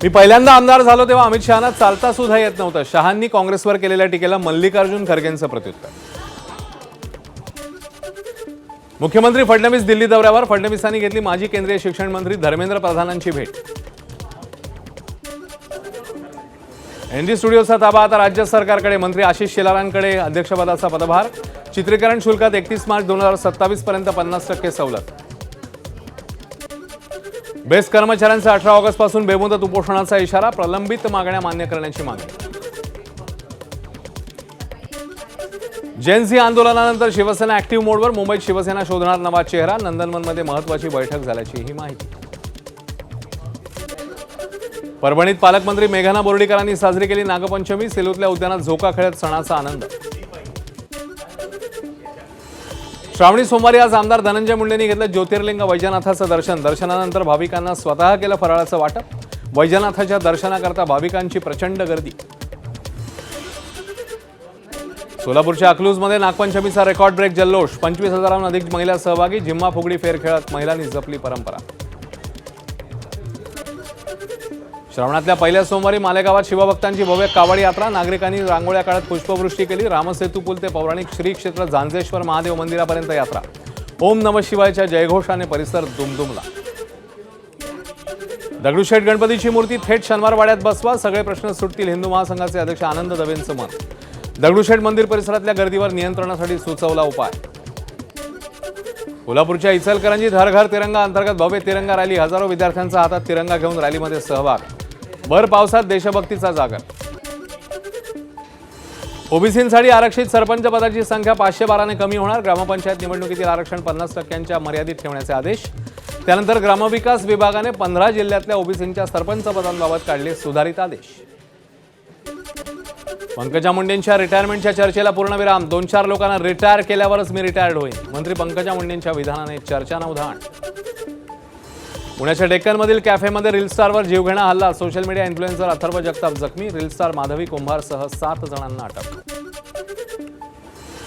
मी पहिल्यांदा आमदार झालो तेव्हा अमित शहांना चालता सुद्धा येत नव्हतं. शहांनी काँग्रेसवर केलेल्या टीकेला मल्लिकार्जुन खरगेंचं प्रत्युत्तर. मुख्यमंत्री फडणवीस दिल्ली दौऱ्यावर. फडणवीसांनी घेतली माजी केंद्रीय शिक्षण मंत्री धर्मेंद्र प्रधानांची भेट. एनडी स्टुडिओचा ताबा आता राज्य सरकारकडे. मंत्री आशिष शेलारांकडे अध्यक्षपदाचा पदभार. चित्रीकरण शुल्कात 31 मार्च 2027 पर्यंत 50% सवलत. बेस्ट कर्मचाऱ्यांचा 18 ऑगस्ट पासून बेमुदत उपोषणाचा इशारा. प्रलंबित मागण्या मान्य करण्याची मागणी. जेएनसी आंदोलनानंतर शिवसेना ऍक्टिव्ह मोडवर. मुंबईत शिवसेना शोधणार नवा चेहरा. नंदनवनमध्ये महत्त्वाची बैठक झाल्याची ही माहिती. परभणीत पालकमंत्री मेघना बोर्डीकरांनी साजरी केली नागपंचमी. सेलूतल्या उद्यानात झोका खेळत सणाचा आनंद. श्रावणी सोमवारी आज आमदार धनंजय मुंडेंनी घेतलं ज्योतिर्लिंग वैजनाथाचं दर्शन. दर्शनानंतर भाविकांना स्वतः केलं फराळाचं वाटप. वैजनाथाच्या दर्शनाकरता भाविकांची प्रचंड गर्दी. सोलापूरच्या अकलूजमध्ये नागपंचमीचा रेकॉर्ड ब्रेक जल्लोष. 25,000हून अधिक महिला सहभागी. झिम्मा फुगडी फेर खेळत महिलांनी जपली परंपरा. श्रावणातल्या पहिल्या सोमवारी मालेगावात शिवभक्तांची भव्य कावड यात्रा. नागरिकांनी रांगोळ्या काढत पुष्पवृष्टी केली. रामसेतू पूल ते पौराणिक श्री क्षेत्र झांजेश्वर महादेव मंदिरापर्यंत यात्रा. ओम नमः शिवायच्या जयघोषाने परिसर दुमदुमला. दगडूशेठ गणपतीची मूर्ती थेट शनिवारवाड्यात बसवा. सगळे प्रश्न सुटतील. हिंदू महासंघाचे अध्यक्ष आनंद दवेंचं मत. दगडूशेठ मंदिर परिसरातल्या गर्दीवर नियंत्रणासाठी सुचवला उपाय. कोल्हापूरच्या इचलकरंजीत हर घर तिरंगा अंतर्गत भव्य तिरंगा रॅली. हजारो विद्यार्थ्यांचा हातात तिरंगा घेऊन रॅलीमध्ये सहभाग. भर पावसात देशभक्तीचा जागर. ओबीसींसाठी आरक्षित सरपंच पदाची संख्या 512ने कमी होणार. ग्रामपंचायत निवडणुकीतील आरक्षण 50% मर्यादित ठेवण्याचे आदेश. त्यानंतर ग्रामविकास विभागाने 15 जिल्ह्यातल्या ओबीसींच्या सरपंच पदांबाबत काढले सुधारित आदेश. पंकजा मुंडेंच्या रिटायरमेंटच्या चर्चेला पूर्णविराम. 2-4 लोकांना रिटायर केल्यावरच मी रिटायर्ड होईन. मंत्री पंकजा मुंडेंच्या विधानाने चर्चांना उधाण. पुण्याच्या डेक्कनमधील कॅफेमध्ये रील स्टारवर जीवघेणा हल्ला. Social media influencer Atharva Jagtap जखमी. रील स्टार माधवी कुंभारसह 7 जणांना अटक.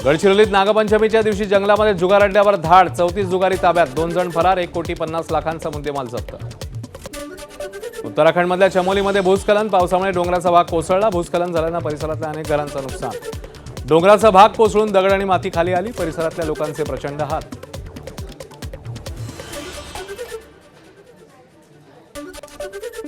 गडचिरोलीत नागपंचमीच्या दिवशी जंगलामध्ये जुगार अड्ड्यावर धाड. 34 जुगारी ताब्यात. 2 जण फरार. 1,50,00,000चा मुद्देमाल जप्त. उत्तराखंडमधल्या चमोलीमध्ये भूस्खलन. पावसामुळे डोंगराचा भाग कोसळला. भूस्खलन झाल्यानं परिसरातल्या अनेक घरांचं नुकसान. डोंगराचा भाग कोसळून दगड आणि माती खाली आली. परिसरातल्या लोकांचे प्रचंड हाल.